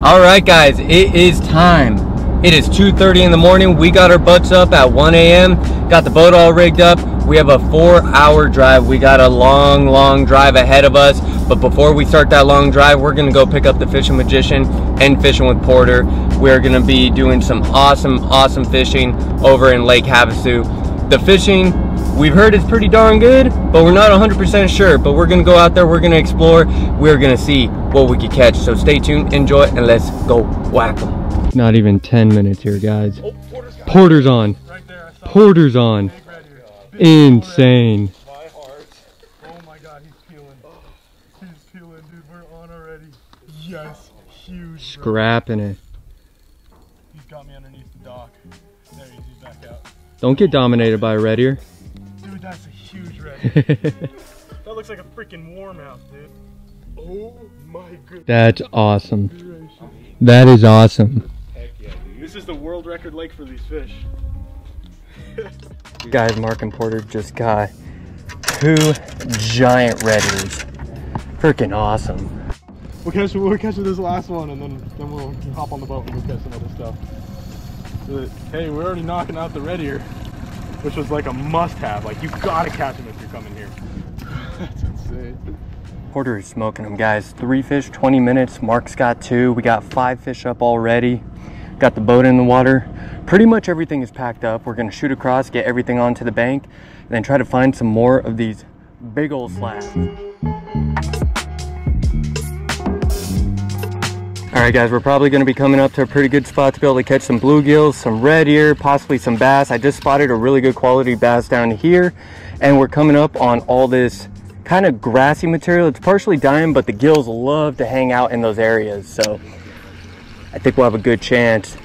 All right, guys, it is time. It is 2:30 in the morning. We got our butts up at 1 a.m. Got the boat all rigged up. We have a 4-hour drive. We got a long drive ahead of us. But before we start that long drive, we're gonna go pick up the Fishing Magician and Fishing with Porter. We're gonna be doing some awesome fishing over in Lake Havasu. The fishing, we've heard it's pretty darn good, but we're not 100% sure. But we're gonna go out there, we're gonna explore, we're gonna see what we could catch. So stay tuned, enjoy, and let's go whack them. Not even 10 minutes here, guys. Oh, Porter's on. Right there, Porter's on. Insane. My heart. Oh my god, he's peeling. He's peeling, dude. We're on already. Yes, huge. Scrapping it. He's got me underneath the dock. There he is, he's back out. Don't get dominated by a red ear. Dude, that's a huge red. That looks like a freaking warmouth, dude. Oh my goodness. That's awesome. That is awesome. Heck yeah, dude. This is the world record lake for these fish. Guys, Mark and Porter just got 2 giant red ears. Freaking awesome. We'll catch this last one, and then we'll hop on the boat and we'll catch some other stuff. But, hey, we're already knocking out the red ear, which was like a must-have. Like, you gotta catch them if you're coming here. That's insane. Porter is smoking them, guys. 3 fish, 20 minutes. Mark's got 2. We got 5 fish up already. Got the boat in the water. Pretty much everything is packed up. We're gonna shoot across, get everything onto the bank, and then try to find some more of these big old slabs. All right, guys, we're probably gonna be coming up to a pretty good spot to be able to catch some bluegills, some red ear, possibly some bass. I just spotted a really good quality bass down here, and we're coming up on all this kind of grassy material. It's partially dying, but the gills love to hang out in those areas. So I think we'll have a good chance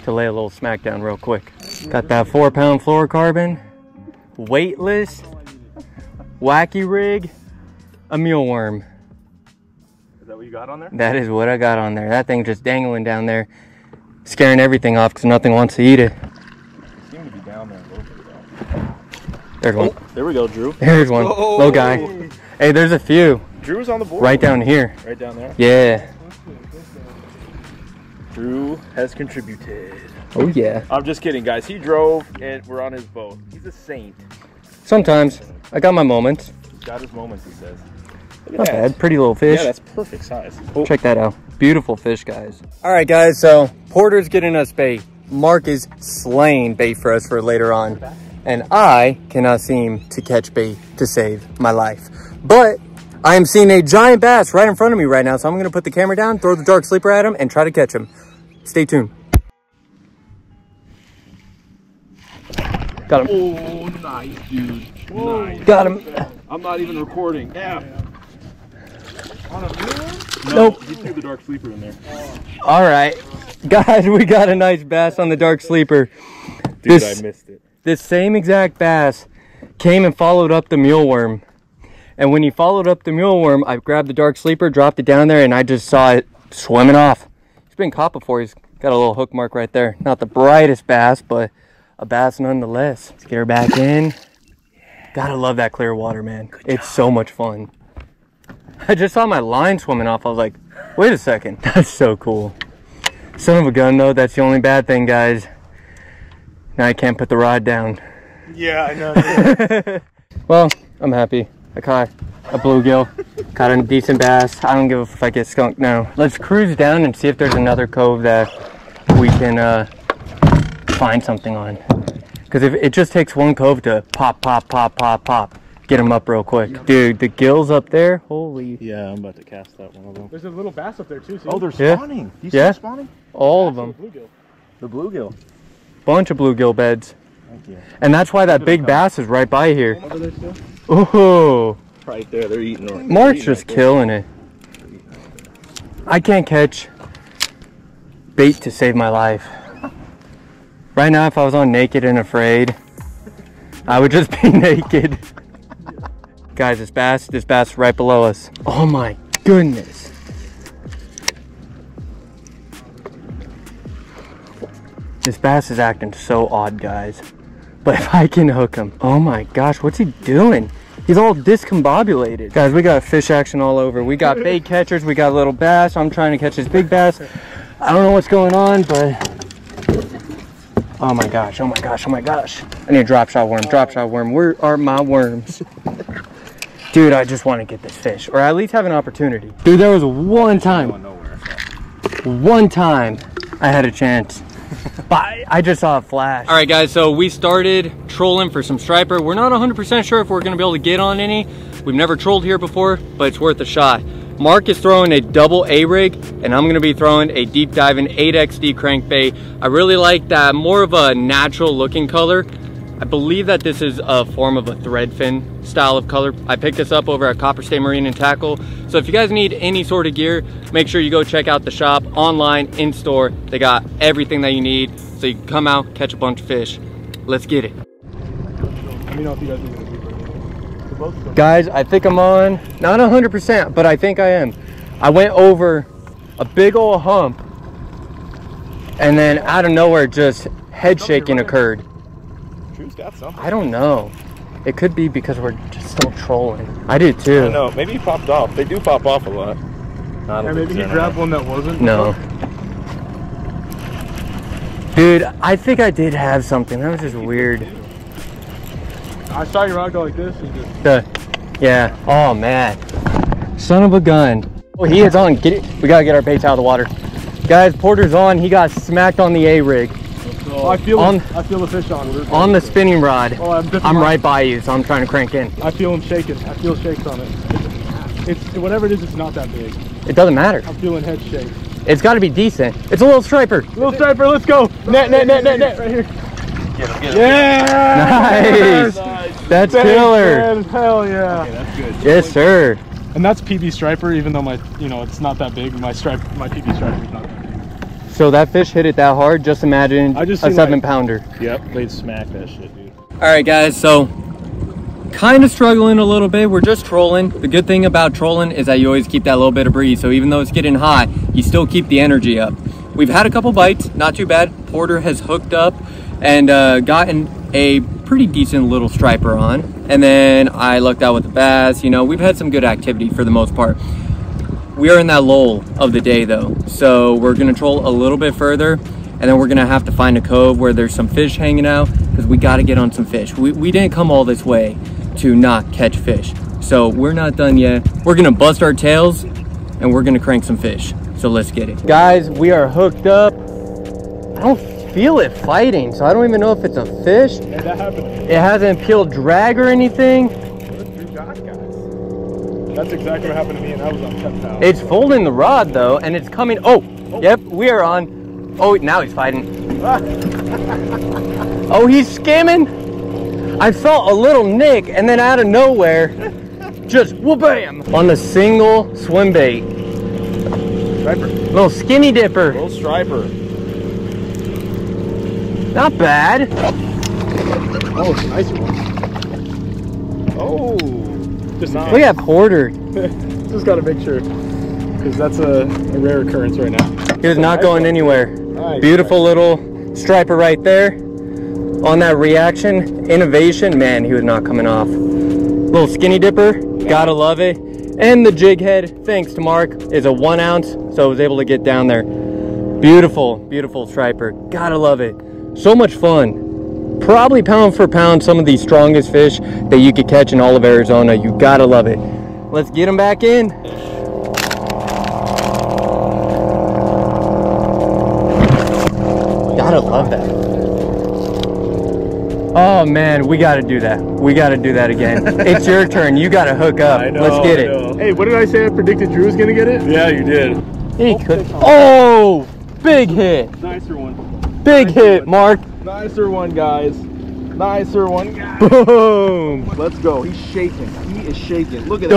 to lay a little smack down real quick. Got that 4-pound fluorocarbon, weightless, wacky rig, a mealworm. Is that what you got on there? That is what I got on there. That thing just dangling down there, scaring everything off because nothing wants to eat it. They seem to be down there a little bit though. There's one. Oh, there we go, Drew. There's one. Oh. Little guy. Hey, there's a few. Drew's on the board. Right down here. Right down there? Yeah. Drew has contributed. Oh yeah. I'm just kidding, guys. He drove and we're on his boat. He's a saint. Sometimes. I got my moments. He's got his moments, he says. Not bad. Pretty little fish. Yeah, that's perfect size. Oh. Check that out. Beautiful fish, guys. All right, guys. So Porter's getting us bait. Mark is slaying bait for us for later on. And I cannot seem to catch bait to save my life. But I am seeing a giant bass right in front of me right now. So I'm going to put the camera down, throw the dark sleeper at him, and try to catch him. Stay tuned. Got him. Oh, nice, dude. Whoa. Nice. Got him. I'm not even recording. Yeah. On a new? Nope. He threw the dark sleeper in there. All right. Guys, we got a nice bass on the dark sleeper. Dude, I missed it. This same exact bass came and followed up the mealworm. And when he followed up the mealworm, I grabbed the dark sleeper, dropped it down there, and I just saw it swimming off. He's been caught before. He's got a little hook mark right there. Not the brightest bass, but a bass nonetheless. Let's get her back in. Gotta love that clear water, man. It's so much fun. I just saw my line swimming off. I was like, wait a second. That's so cool. Son of a gun, though. That's the only bad thing, guys. Now I can't put the rod down. Yeah, I know. Well, I'm happy. I caught a bluegill. Caught a decent bass. I don't give a f if I get skunked now. Let's cruise down and see if there's another cove that we can find something on. Because if it just takes one cove to pop, get them up real quick. Dude, the gills up there, holy. Yeah, I'm about to cast that one of them. There's a little bass up there too. See? Oh, they're spawning. You see them spawning? All of them. The bluegill. Bunch of bluegill beds. Thank you. And that's why that big bass is right by here. Over there still? Oh, Right there, they're eating it. Mark's just killing it. I can't catch bait to save my life. Right now, if I was on Naked and Afraid, I would just be naked. Guys, this bass right below us. Oh my goodness. This bass is acting so odd, guys. But if I can hook him, oh my gosh, what's he doing? He's all discombobulated. Guys, we got fish action all over. We got bait catchers, we got little bass. I'm trying to catch this big bass. I don't know what's going on, but oh my gosh, oh my gosh, oh my gosh. I need a drop shot worm, drop shot worm. Where are my worms? Dude, I just want to get this fish, or at least have an opportunity. Dude, there was one time I had a chance. But I just saw a flash. All right, guys, so we started trolling for some striper. We're not 100% sure if we're gonna be able to get on any. We've never trolled here before, but it's worth a shot. Mark is throwing a double A-rig, and I'm gonna be throwing a deep diving 8XD crankbait. I really like that, more of a natural looking color. I believe that this is a form of a threadfin style of color. I picked this up over at Copper State Marine and Tackle. So if you guys need any sort of gear, make sure you go check out the shop, online, in store. They got everything that you need, so you can come out, catch a bunch of fish. Let's get it. Let me know if you guys need to. Guys, I think I'm on, not 100%, but I think I am. I went over a big old hump, and then out of nowhere, just head shaking occurred. Got something. I don't know. It could be because we're just still trolling. I did too. I don't know. Maybe he popped off. They do pop off a lot. Yeah, maybe he grabbed one that wasn't. No. Dude, I think I did have something. That was just weird. I saw your rod go like this. And just... Yeah. Oh man. Son of a gun. Oh, he is on. Get it. We gotta get our baits out of the water. Guys, Porter's on. He got smacked on the A-rig. Oh, I feel the fish on the spinning rod. Oh, I'm right by you, so I'm trying to crank in. I feel him shaking. I feel shakes on it. It's whatever it is. It's not that big. It doesn't matter. I'm feeling head shake. It's got to be decent. It's a little striper. Little striper. Let's go. Net. Right here. Get him. Yeah. Nice. That's killer. Man. Hell yeah. Okay, that's good. Yes, sir. And that's PB striper. Even though it's not that big. My PB striper is not that big. So that fish hit it that hard, just imagine a 7-pounder. Yep, they'd smack that shit, dude. All right, guys, so kind of struggling a little bit. We're just trolling. The good thing about trolling is that you always keep that little bit of breeze. So even though it's getting hot, you still keep the energy up. We've had a couple bites, not too bad. Porter has hooked up and gotten a pretty decent little striper on. And then I lucked out with the bass. You know, we've had some good activity for the most part. We are in that lull of the day though, so we're gonna troll a little bit further, and then we're gonna have to find a cove where there's some fish hanging out, because we gotta get on some fish. We didn't come all this way to not catch fish, so we're not done yet. We're gonna bust our tails and we're gonna crank some fish, so let's get it. Guys, we are hooked up. I don't feel it fighting, so I don't even know if it's a fish. Yeah, that happened. It hasn't peeled drag or anything. That's exactly what happened to me, and I was on 10 pounds. It's folding the rod though, and it's coming. Oh, yep, we are on. Oh, now he's fighting. Oh, he's skimming. I felt a little nick, and then out of nowhere, just whoop-bam on the single swim bait. Striper. Little skinny dipper. Little striper. Not bad. Oh, it's a nice one. Oh. Look at Porter. Just gotta make sure, because that's a rare occurrence right now. He was not going anywhere. Nice. Beautiful little striper right there. On that reaction, innovation, man, he was not coming off. Little skinny dipper, gotta love it. And the jig head, thanks to Mark, is a 1 ounce, so I was able to get down there. Beautiful, beautiful striper, gotta love it. So much fun. Probably pound for pound some of the strongest fish that you could catch in all of Arizona. You gotta love it. Let's get them back in. Gotta love that. Oh man, we gotta do that. We gotta do that again. It's your turn. You gotta hook up. I know, let's get it. Hey, what did I say? I predicted Drew was gonna get it? Yeah, you did. He could. Oh, big hit. Nicer one. Big hit, Mark. Nicer one, guys. Nicer one, guys. Boom. Let's go. He's shaking. He is shaking. Look at that.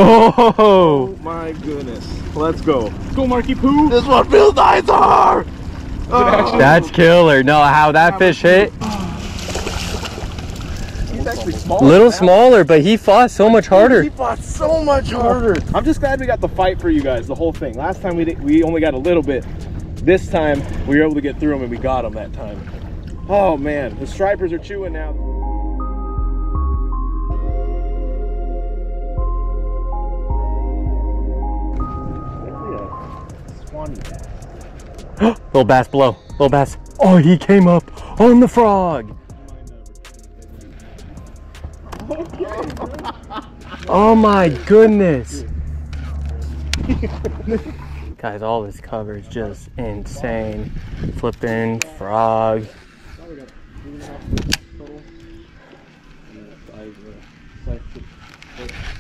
Oh my goodness. Let's go. Let's go, Marky Poo. This one feels nicer. Oh. That's killer. No, how that fish hit. He's actually smaller. Little smaller, but he fought so much harder. He fought so much harder. I'm just glad we got the fight for you guys, the whole thing. Last time we only got a little bit. This time we were able to get through them, and we got them that time. Oh man, the stripers are chewing now. Little bass below. Little bass. Oh, he came up on the frog. Oh my goodness. Guys, all this cover is just insane. Flipping frog.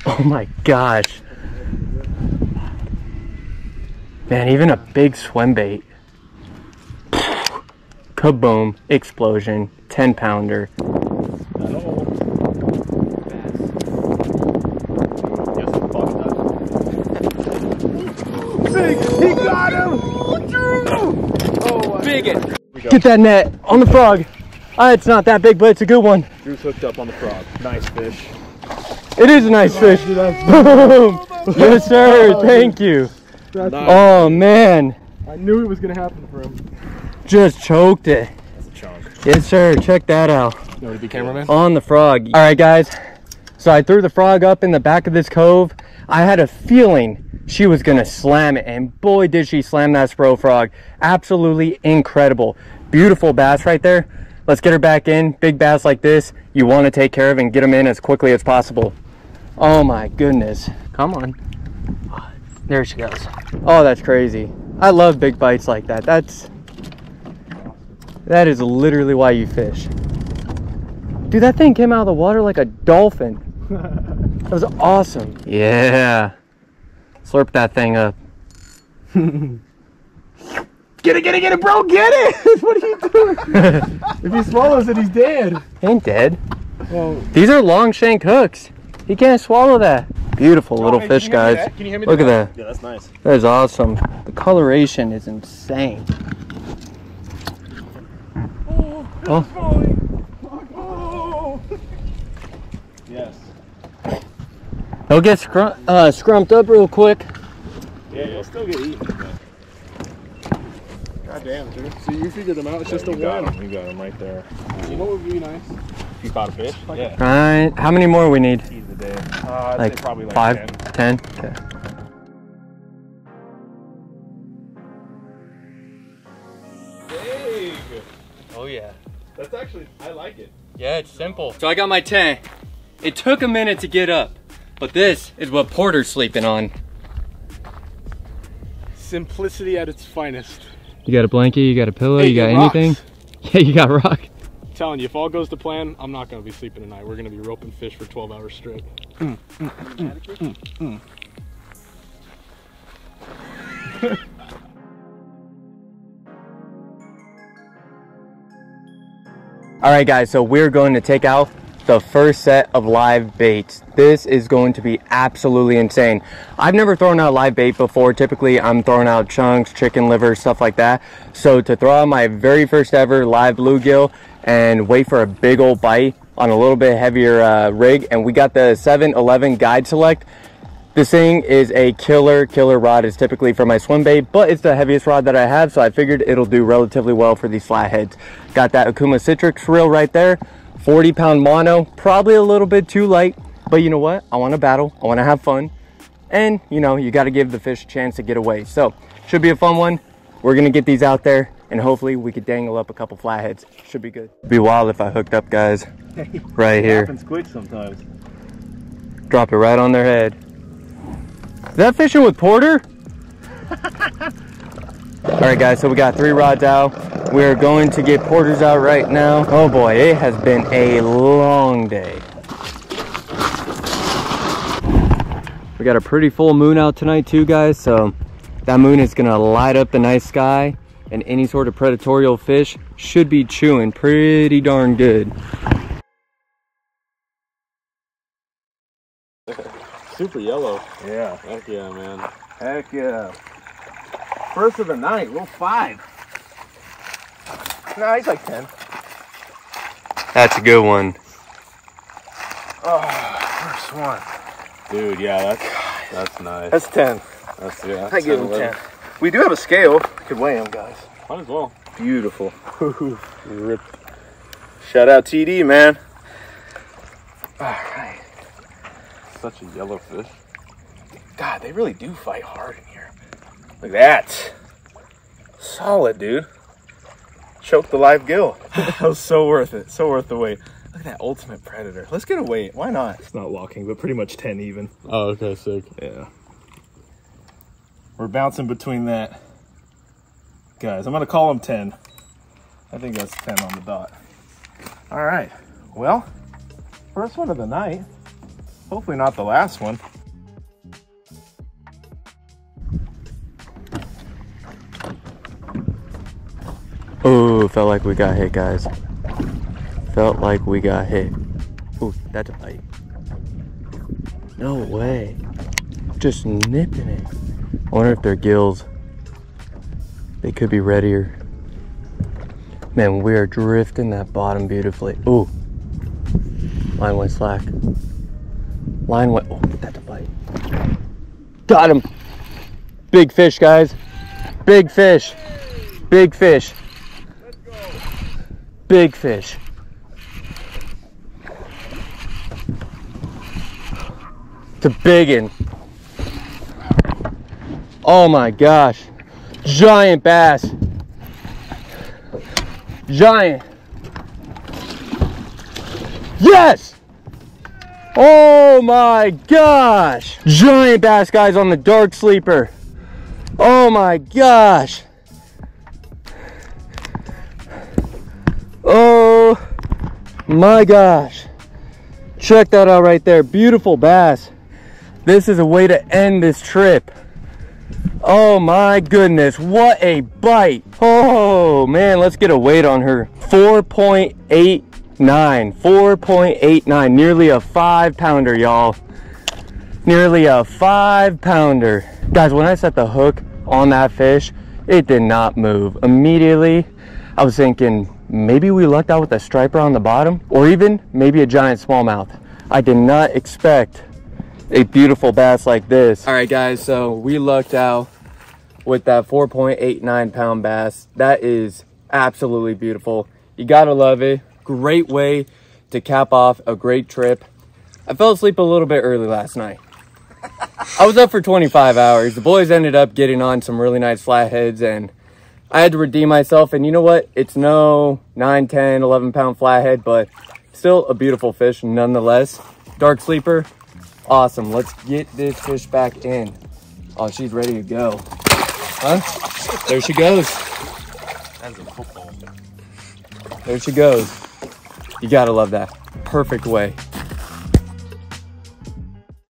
Oh my gosh. Man, even a big swim bait. Kaboom, explosion, 10-pounder. He got him! Oh, big it! Get that net on the frog. It's not that big, but it's a good one. Drew's hooked up on the frog. Nice fish. It is a nice fish. Boom! Yes, sir. Thank you. Nice. Oh, man. I knew it was going to happen for him. Just choked it. That's a chunk. Yes, sir. Check that out. You want to be cameraman? On the frog. All right, guys. So I threw the frog up in the back of this cove. I had a feeling she was going to slam it, and boy, did she slam that spro frog. Absolutely incredible. Beautiful bass right there. Let's get her back in. Big bass like this, you want to take care of and get them in as quickly as possible. Oh my goodness. Come on. There she goes. Oh, that's crazy. I love big bites like that. That is literally why you fish. Dude, that thing came out of the water like a dolphin. That was awesome. Yeah. Slurp that thing up. Get it, bro, get it! What are you doing? If he swallows it, he's dead. He ain't dead. Well, these are long shank hooks. He can't swallow that. Beautiful little hey, fish, guys. Can you hand me Look at that. Yeah, that's nice. That is awesome. The coloration is insane. Oh. Yes. He'll get scrumped up real quick. Yeah, he'll still get eaten. God damn, dude. So you figured them out. It's just a one. You got him right there. You know what would be nice? If you caught a fish? Yeah. All right. How many more we need? Eat the day. I'd like say probably like 5, 10? Okay. Big. Oh yeah. That's actually, I like it. Yeah, it's simple. So I got my tent. It took a minute to get up, but this is what Porter's sleeping on. Simplicity at its finest. You got a blanket, you got a pillow, Hey, you got rocks. anything? Yeah, you got rock. I'm telling you, if all goes to plan, I'm not going to be sleeping tonight. We're going to be roping fish for 12 hours straight. All right, guys, so we're going to take out the first set of live baits. This is going to be absolutely insane. I've never thrown out live bait before. Typically, I'm throwing out chunks, chicken liver, stuff like that. So to throw out my very first ever live bluegill and wait for a big old bite on a little bit heavier rig, and we got the 711 Guide Select. This thing is a killer rod. It's typically for my swim bait, but it's the heaviest rod that I have, so I figured it'll do relatively well for these flatheads. Got that Okuma Citrix reel right there. 40-pound mono, probably a little bit too light, but you know what? I want to battle, I want to have fun, and you know, you got to give the fish a chance to get away. So, should be a fun one. We're going to get these out there, and hopefully we could dangle up a couple flatheads. Should be good. It'd be wild if I hooked up, guys, right here. It happens quick sometimes. Drop it right on their head. Is that fishing with Porter? All right, guys, so we got 3 rods out. We're going to get Porters out right now. Oh boy, it has been a long day. We got a pretty full moon out tonight too, guys, so that moon is gonna light up the night sky, and any sort of predatorial fish should be chewing pretty darn good. Super yellow. Yeah. Heck yeah, man. Heck yeah. First of the night, little 5. Nah, he's like 10. That's a good one. Oh, first one. Dude, yeah, that's nice. That's 10. That's, yeah. I give him 10. We do have a scale. Could weigh him, guys. Might as well. Beautiful. Rip. Shout out TD, man. All right. Such a yellow fish. God, they really do fight hard in here. Look at that. Solid, dude. Choked the live gill. That was so worth it. So worth the wait. Look at that ultimate predator. Let's get a weight. Why not? It's not locking, but pretty much 10 even. Oh, okay, sick. Yeah. We're bouncing between that. Guys, I'm gonna call him 10. I think that's 10 on the dot. All right, well, first one of the night. Hopefully not the last one. Oh, felt like we got hit, guys. Felt like we got hit. Ooh, that's a bite. No way. Just nipping it. I wonder if they're gills. They could be readier. Man, we are drifting that bottom beautifully. Ooh. Line went slack. Line went, oh, that's a bite. Got him. Big fish, guys. Big fish. Big fish. Let's go. Big fish. It's a biggin. Oh my gosh. Giant bass. Giant. Yes! Oh my gosh. Giant bass, guys, on the dark sleeper. Oh my gosh. Oh my gosh. Check that out right there. Beautiful bass. This is a way to end this trip. Oh my goodness, what a bite. Oh man, let's get a weight on her. 4.89, 4.89, nearly a 5-pounder, y'all. Nearly a 5-pounder. Guys, when I set the hook on that fish, it did not move. Immediately, I was thinking, maybe we lucked out with a striper on the bottom, or even maybe a giant smallmouth. I did not expect a beautiful bass like this. All right, guys, so we lucked out with that 4.89 pound bass. That is absolutely beautiful. You gotta love it. Great way to cap off a great trip. I fell asleep a little bit early last night. I was up for 25 hours. The boys ended up getting on some really nice flatheads, and I had to redeem myself. And you know what? It's no 9, 10, 11 pound flathead, but still a beautiful fish nonetheless. Dark sleeper. Awesome. Let's get this fish back in. Oh, she's ready to go. Huh? There she goes. That's a football. There she goes. You gotta love that. Perfect way